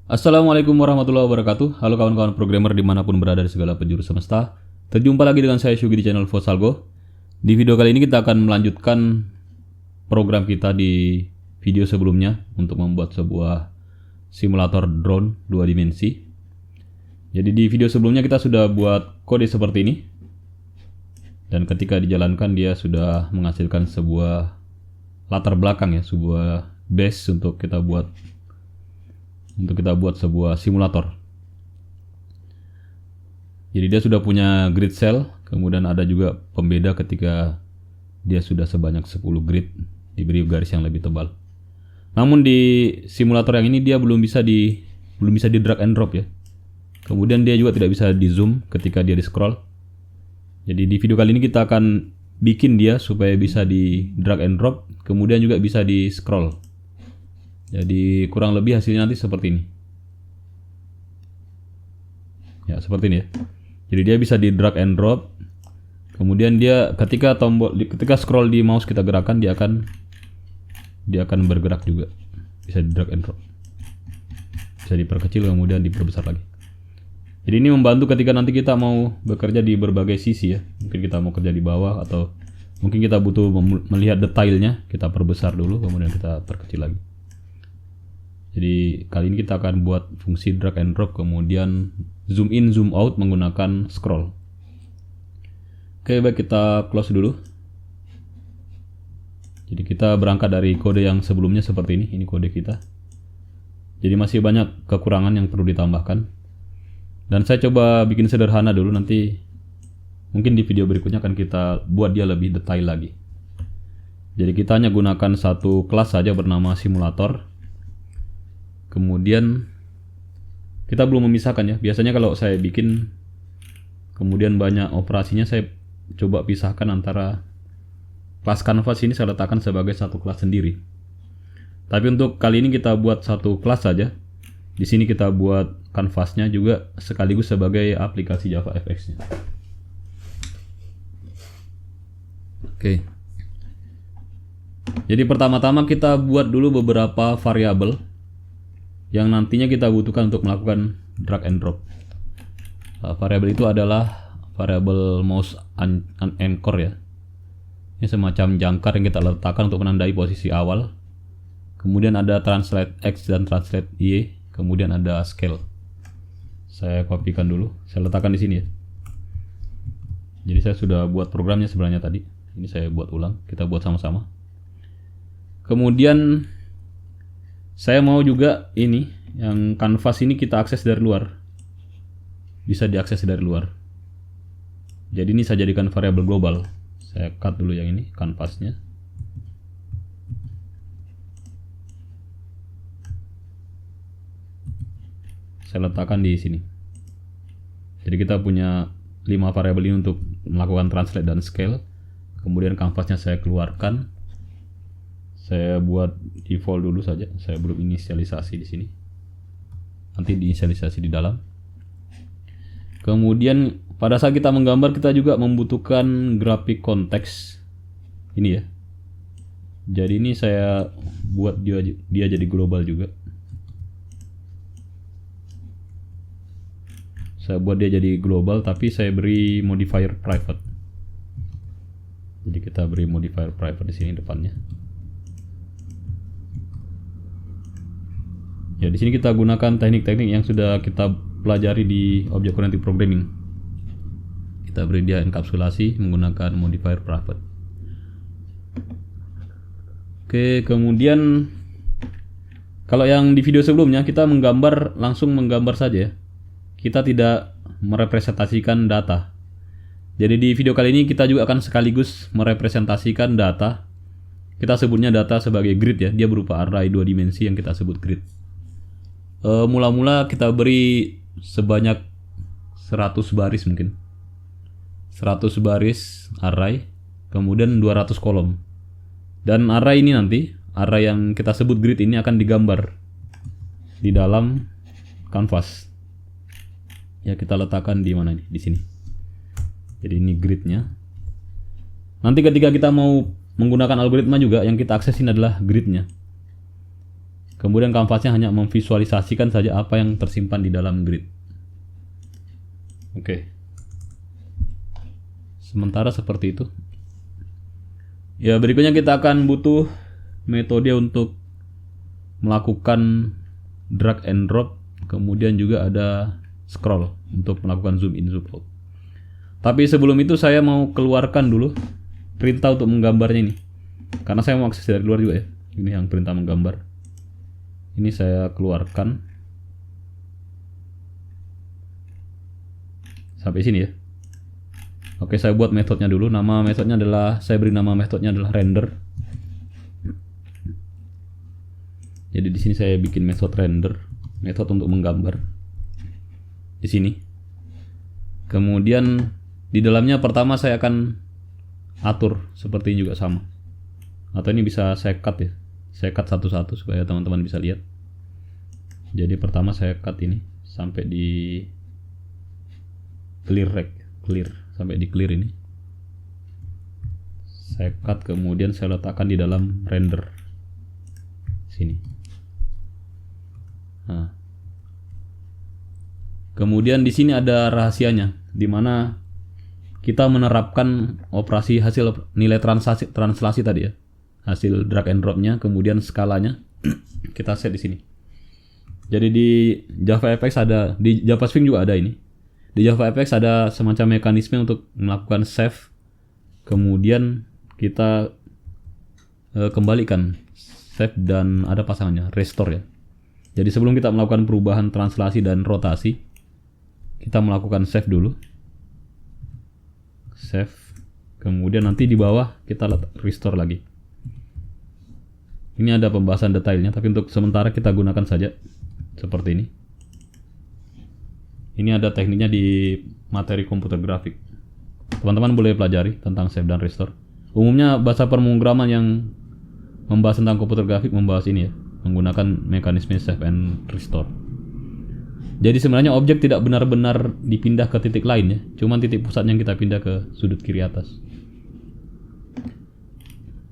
Assalamualaikum warahmatullahi wabarakatuh. Halo kawan-kawan programmer dimanapun berada di segala penjuru semesta. Terjumpa lagi dengan saya Syugi di channel Fosalgo. Di video kali ini kita akan melanjutkan program kita di video sebelumnya untuk membuat sebuah simulator drone 2 dimensi. Jadi di video sebelumnya kita sudah buat kode seperti ini. Dan ketika dijalankan dia sudah menghasilkan sebuah latar belakang ya, sebuah base untuk kita buat sebuah simulator. Jadi dia sudah punya grid cell, kemudian ada juga pembeda ketika dia sudah sebanyak 10 grid diberi garis yang lebih tebal. Namun di simulator yang ini dia belum bisa di drag and drop ya. Kemudian dia juga tidak bisa di zoom ketika dia di scroll. Jadi di video kali ini kita akan bikin dia supaya bisa di drag and drop, kemudian juga bisa di scroll. Jadi kurang lebih hasilnya nanti seperti ini. Ya, seperti ini ya. Jadi dia bisa di drag and drop. Kemudian dia ketika scroll di mouse kita gerakan dia akan bergerak juga. Bisa di drag and drop. Bisa diperkecil kemudian diperbesar lagi. Jadi ini membantu ketika nanti kita mau bekerja di berbagai sisi ya. Mungkin kita mau kerja di bawah atau mungkin kita butuh melihat detailnya, kita perbesar dulu kemudian kita perkecil lagi. Jadi kali ini kita akan buat fungsi drag and drop kemudian zoom in zoom out menggunakan scroll. Oke, baik, kita close dulu. Jadi kita berangkat dari kode yang sebelumnya seperti ini. Ini kode kita. Jadi masih banyak kekurangan yang perlu ditambahkan. Dan saya coba bikin sederhana dulu, nanti mungkin di video berikutnya akan kita buat dia lebih detail lagi. Jadi kita hanya gunakan satu kelas saja bernama simulator. Kemudian kita belum memisahkan ya. Biasanya kalau saya bikin kemudian banyak operasinya, saya coba pisahkan antara kelas canvas ini, saya letakkan sebagai satu kelas sendiri. Tapi untuk kali ini kita buat satu kelas saja. Di sini kita buat kanvasnya juga sekaligus sebagai aplikasi JavaFX-nya. Oke. Jadi pertama-tama kita buat dulu beberapa variabel yang nantinya kita butuhkan untuk melakukan drag and drop. Variabel itu adalah variabel mouse anchor ya. Ini semacam jangkar yang kita letakkan untuk menandai posisi awal. Kemudian ada translate X dan translate Y. Kemudian ada scale. Saya kopikan dulu. Saya letakkan di sini ya. Jadi saya sudah buat programnya sebenarnya tadi. Ini saya buat ulang. Kita buat sama-sama. Kemudian saya mau juga ini, yang canvas ini kita akses dari luar. Bisa diakses dari luar. Jadi ini saya jadikan variabel global. Saya cut dulu yang ini, kanvasnya. Saya letakkan di sini. Jadi kita punya 5 variabel ini untuk melakukan translate dan scale. Kemudian kanvasnya saya keluarkan. Saya buat default dulu saja. Saya belum inisialisasi di sini. Nanti diinisialisasi di dalam. Kemudian pada saat kita menggambar kita juga membutuhkan grafik konteks. Ini ya. Jadi ini saya buat dia jadi global juga. Saya buat dia jadi global tapi saya beri modifier private. Jadi kita beri modifier private di sini depannya. Ya, di sini kita gunakan teknik-teknik yang sudah kita pelajari di Object Oriented Programming. Kita beri dia enkapsulasi menggunakan modifier private. Oke, kemudian kalau yang di video sebelumnya kita langsung menggambar saja. Kita tidak merepresentasikan data. Jadi di video kali ini kita juga akan sekaligus merepresentasikan data. Kita sebutnya data sebagai grid ya. Dia berupa array 2 dimensi yang kita sebut grid. Mula-mula kita beri sebanyak 100 baris mungkin. 100 baris array, kemudian 200 kolom. Dan array ini nanti, array yang kita sebut grid ini akan digambar di dalam canvas. Ya, kita letakkan di mana ini? Di sini. Jadi ini gridnya. Nanti ketika kita mau menggunakan algoritma juga, yang kita aksesin adalah gridnya. Kemudian kanvasnya hanya memvisualisasikan saja apa yang tersimpan di dalam grid. Oke. Sementara seperti itu. Ya, berikutnya kita akan butuh metode untuk melakukan drag and drop, kemudian juga ada scroll untuk melakukan zoom in zoom out. Tapi sebelum itu saya mau keluarkan dulu perintah untuk menggambarnya ini, karena saya mau akses dari luar juga ya. Ini yang perintah menggambar. Ini saya keluarkan sampai sini ya. Oke, saya buat metodenya dulu. Nama metodenya adalah, saya beri nama metodenya adalah render. Jadi di sini saya bikin metode render, metode untuk menggambar di sini. Kemudian di dalamnya pertama saya akan atur seperti ini juga sama. Atau ini bisa saya cut ya. Saya cut satu-satu supaya teman-teman bisa lihat. Jadi pertama saya cut ini sampai di clear sampai di clear ini. Saya cut, kemudian saya letakkan di dalam render sini. Nah. Kemudian di sini ada rahasianya, di mana kita menerapkan operasi hasil nilai translasi tadi ya. Hasil drag and dropnya, kemudian skalanya kita set di sini. Jadi di JavaFX ada, di JavaSwing juga ada ini. Di JavaFX ada semacam mekanisme untuk melakukan save, kemudian kita kembalikan save, dan ada pasangannya restore ya. Jadi sebelum kita melakukan perubahan translasi dan rotasi, kita melakukan save dulu. Save, kemudian nanti di bawah kita restore lagi. Ini ada pembahasan detailnya, tapi untuk sementara kita gunakan saja seperti ini. Ini ada tekniknya di materi komputer grafik. Teman-teman boleh pelajari tentang save dan restore. Umumnya bahasa pemrograman yang membahas tentang komputer grafik membahas ini ya, menggunakan mekanisme save and restore. Jadi sebenarnya objek tidak benar-benar dipindah ke titik lain ya, cuman titik pusat yang kita pindah ke sudut kiri atas.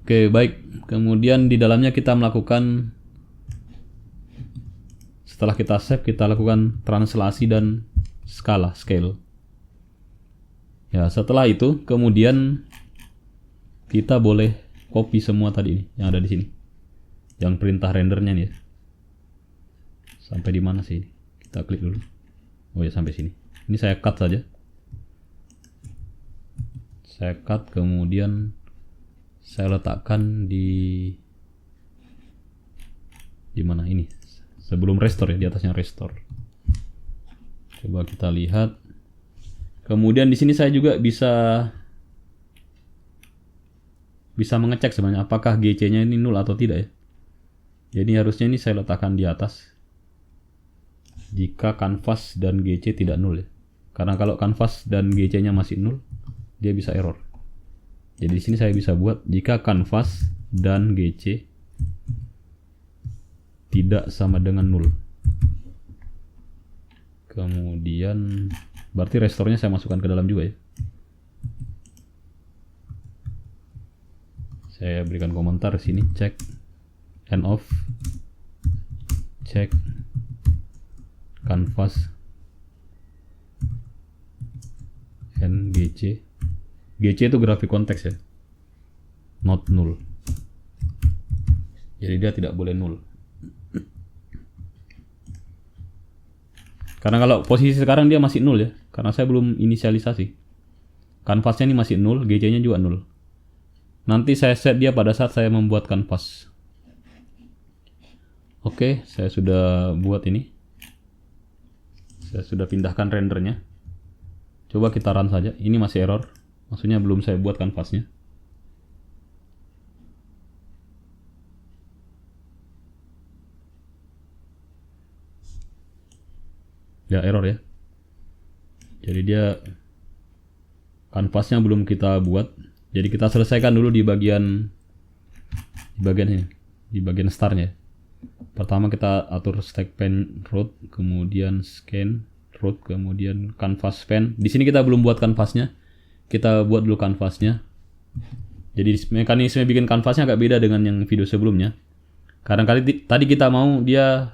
Oke, baik. Kemudian di dalamnya kita melakukan, setelah kita save, kita lakukan translasi dan scale. Ya, setelah itu kemudian kita boleh copy semua tadi ini yang ada di sini. Yang perintah rendernya nih ya. Sampai di mana sih ini? Kita klik dulu. Oh ya, sampai sini. Ini saya cut saja. Saya cut, kemudian saya letakkan di mana ini? Sebelum restore ya, di atasnya restore. Coba kita lihat. Kemudian di sini saya juga bisa mengecek sebenarnya apakah GC-nya ini null atau tidak ya. Jadi harusnya ini saya letakkan di atas. Jika canvas dan GC tidak null ya. Karena kalau canvas dan GC-nya masih null, dia bisa error. Jadi di sini saya bisa buat jika canvas dan GC tidak sama dengan null. Kemudian berarti restore-nya saya masukkan ke dalam juga ya. Saya berikan komentar sini, check end of, check canvas and GC. GC itu grafik konteks ya, not null. Jadi dia tidak boleh null. Karena kalau posisi sekarang dia masih null ya, karena saya belum inisialisasi. Kanvasnya ini masih null, GC-nya juga null. Nanti saya set dia pada saat saya membuat kanvas. Oke, saya sudah buat ini. Saya sudah pindahkan rendernya. Coba kita run saja. Ini masih error. Maksudnya belum saya buat kanvasnya. Ya, error ya. Jadi dia kanvasnya belum kita buat. Jadi kita selesaikan dulu di bagian ini, di bagian startnya. Pertama kita atur stack pen root, kemudian scan root, kemudian canvas pen. Di sini kita belum buat kanvasnya. Kita buat dulu kanvasnya. Jadi mekanisme bikin kanvasnya agak beda dengan yang video sebelumnya. Tadi kita mau dia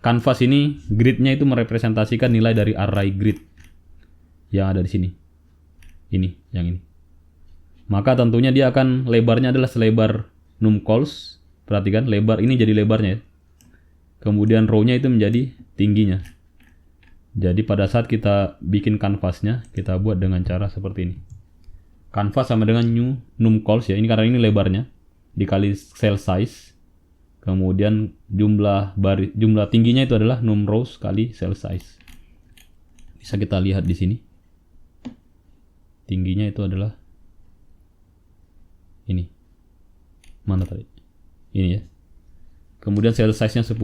kanvas ini gridnya itu merepresentasikan nilai dari array grid yang ada di sini. Yang ini. Maka tentunya dia akan lebarnya adalah selebar numcols. Perhatikan lebar ini jadi lebarnya ya. Kemudian row-nya itu menjadi tingginya. Jadi pada saat kita bikin kanvasnya, kita buat dengan cara seperti ini. Kanvas sama dengan numcols ya. Ini karena ini lebarnya dikali cell size. Kemudian jumlah tingginya itu adalah num rows kali cell size. Bisa kita lihat di sini. Tingginya itu adalah ini. Mana tadi? Ini ya. Kemudian cell size-nya 10.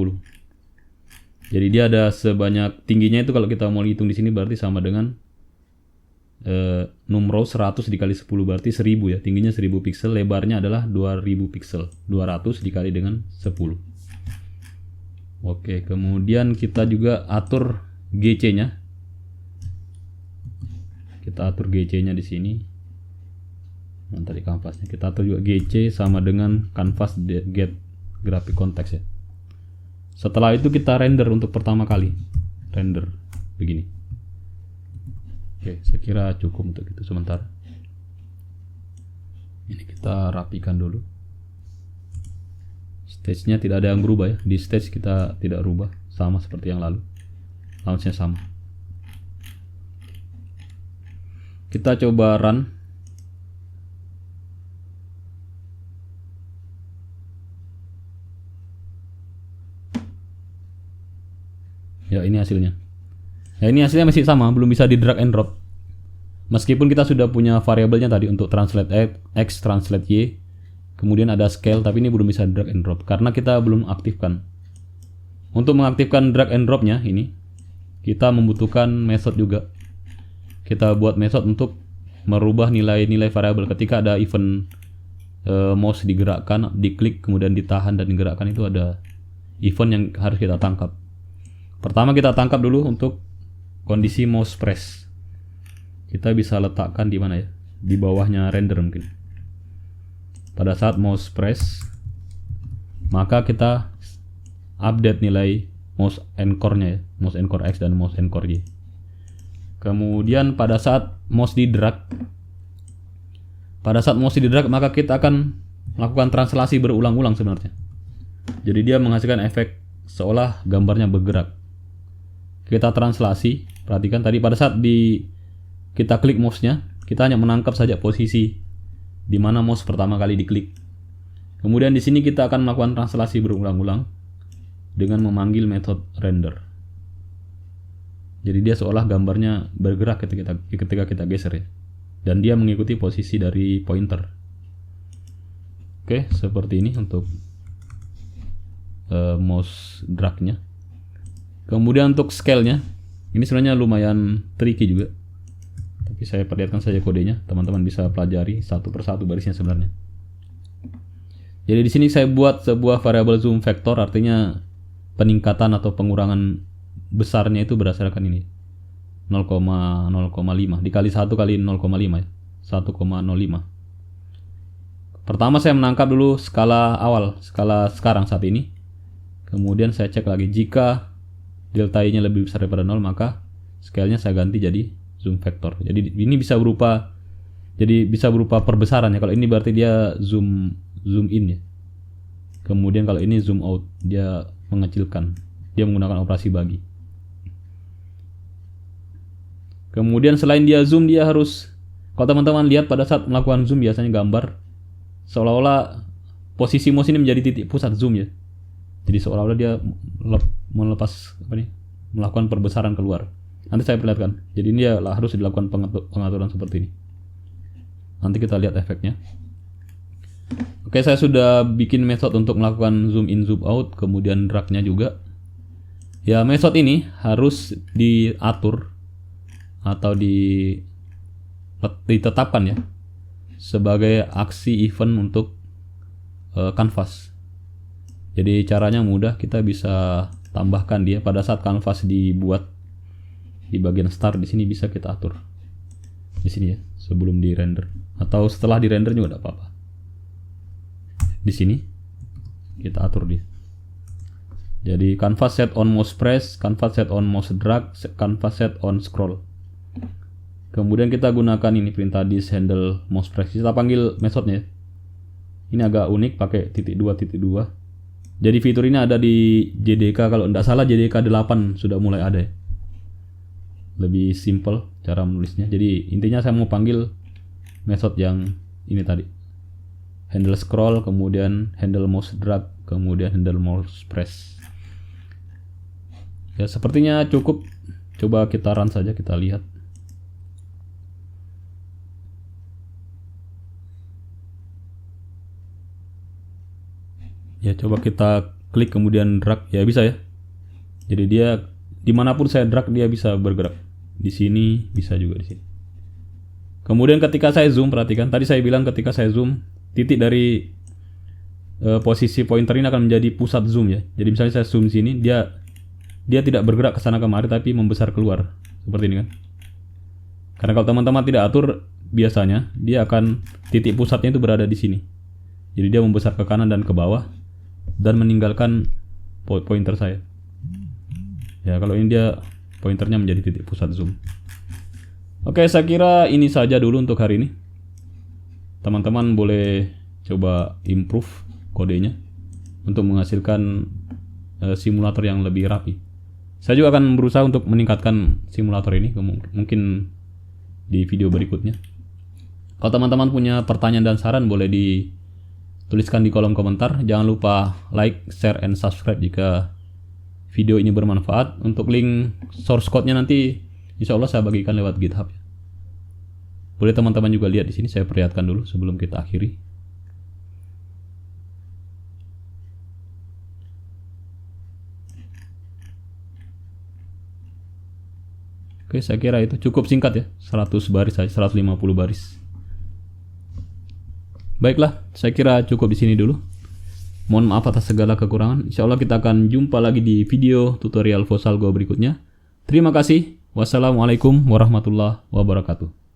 Jadi dia ada sebanyak tingginya itu kalau kita mau hitung di sini berarti sama dengan num rows 100 dikali 10 berarti 1000 ya. Tingginya 1000 pixel, lebarnya adalah 2000 pixel. 200 dikali dengan 10. Oke, kemudian kita juga atur GC-nya. Kita atur GC-nya di sini. Nah, tadi kanvasnya kita atur juga GC sama dengan canvas get graphic context ya. Setelah itu kita render untuk pertama kali. Render begini. Oke, saya kira cukup untuk itu sementara. Ini kita rapikan dulu. Stage-nya tidak ada yang berubah ya. Di stage kita tidak rubah, sama seperti yang lalu. Launch-nya sama. Kita coba run. Ya, ini hasilnya. Ya, ini hasilnya masih sama, belum bisa di drag and drop. Meskipun kita sudah punya variabelnya tadi untuk translate X, translate Y, kemudian ada scale, tapi ini belum bisa drag and drop karena kita belum aktifkan. Untuk mengaktifkan drag and dropnya ini, kita membutuhkan method juga. Kita buat method untuk merubah nilai-nilai variabel ketika ada event mouse digerakkan, diklik, kemudian ditahan dan digerakkan, itu ada event yang harus kita tangkap. Pertama kita tangkap dulu untuk kondisi mouse press. Kita bisa letakkan di mana ya? Di bawahnya render mungkin. Pada saat mouse press, maka kita update nilai mouse encore-nya ya, mouse encore X dan mouse encore Y. Kemudian pada saat mouse di drag, maka kita akan melakukan translasi berulang-ulang sebenarnya. Jadi dia menghasilkan efek seolah gambarnya bergerak. Kita translasi, perhatikan tadi pada saat kita klik mouse-nya, kita hanya menangkap saja posisi di mana mouse pertama kali diklik. Kemudian di sini kita akan melakukan translasi berulang-ulang dengan memanggil metode render. Jadi dia seolah gambarnya bergerak ketika kita geser ya. Dan dia mengikuti posisi dari pointer. Oke, seperti ini untuk mouse drag-nya. Kemudian untuk scale-nya, ini sebenarnya lumayan tricky juga. Tapi saya perlihatkan saja kodenya, teman-teman bisa pelajari satu persatu barisnya sebenarnya. Jadi di sini saya buat sebuah variabel zoom vector, artinya peningkatan atau pengurangan besarnya itu berdasarkan ini 0,05 dikali 1 kali 0,5 ya, 1,05. Pertama saya menangkap dulu skala awal, skala sekarang saat ini. Kemudian saya cek lagi, jika delta I-nya lebih besar daripada 0, maka scale-nya saya ganti jadi zoom vector. Jadi ini bisa berupa perbesaran ya. Kalau ini berarti dia zoom in ya. Kemudian kalau ini zoom out, dia mengecilkan. Dia menggunakan operasi bagi. Kemudian selain dia zoom, dia harus, kalau teman-teman lihat pada saat melakukan zoom biasanya gambar seolah-olah posisi mouse ini menjadi titik pusat zoom ya. Jadi seolah-olah dia melakukan perbesaran keluar. Nanti saya perlihatkan. Jadi ini ya harus dilakukan pengaturan seperti ini. Nanti kita lihat efeknya. Oke, saya sudah bikin method untuk melakukan zoom in, zoom out, kemudian drag-nya juga. Ya, method ini harus diatur atau ditetapkan ya sebagai aksi event untuk canvas. Jadi caranya mudah, kita bisa tambahkan dia pada saat canvas dibuat di bagian start. Di sini bisa kita atur di sini ya, sebelum di render atau setelah di render juga tidak apa-apa. Di sini kita atur dia. Jadi canvas set on mouse press, canvas set on mouse drag, canvas set on scroll. Kemudian kita gunakan ini perintah this handle mouse press. Kita panggil metodenya. Ini agak unik pakai *2.2. Jadi fitur ini ada di JDK, kalau tidak salah JDK 8 sudah mulai ada ya. Lebih simple cara menulisnya. Jadi intinya saya mau panggil method yang ini tadi. Handle scroll, kemudian handle mouse drag, kemudian handle mouse press. Ya sepertinya cukup. Coba kita run saja, kita lihat. Ya coba kita klik kemudian drag, ya bisa ya. Jadi dia dimanapun saya drag dia bisa bergerak. Di sini bisa juga di sini. Kemudian ketika saya zoom, perhatikan tadi saya bilang ketika saya zoom titik dari posisi pointer ini akan menjadi pusat zoom ya. Jadi misalnya saya zoom sini, dia tidak bergerak ke sana kemari tapi membesar keluar seperti ini kan. Karena kalau teman-teman tidak atur, biasanya dia akan titik pusatnya itu berada di sini. Jadi dia membesar ke kanan dan ke bawah dan meninggalkan pointer saya. Ya kalau ini dia pointernya menjadi titik pusat zoom. Oke, saya kira ini saja dulu untuk hari ini. Teman-teman boleh coba improve kodenya untuk menghasilkan simulator yang lebih rapi. Saya juga akan berusaha untuk meningkatkan simulator ini mungkin di video berikutnya. Kalau teman-teman punya pertanyaan dan saran boleh dituliskan di kolom komentar. Jangan lupa like, share, and subscribe jika video ini bermanfaat. Untuk link source code-nya nanti insya Allah saya bagikan lewat GitHub. Boleh teman-teman juga lihat di sini, saya perlihatkan dulu sebelum kita akhiri. Oke, saya kira itu cukup singkat ya, 100 baris saja, 150 baris. Baiklah, saya kira cukup di sini dulu. Mohon maaf atas segala kekurangan. Insya Allah kita akan jumpa lagi di video tutorial Vosalgo berikutnya. Terima kasih. Wassalamualaikum warahmatullahi wabarakatuh.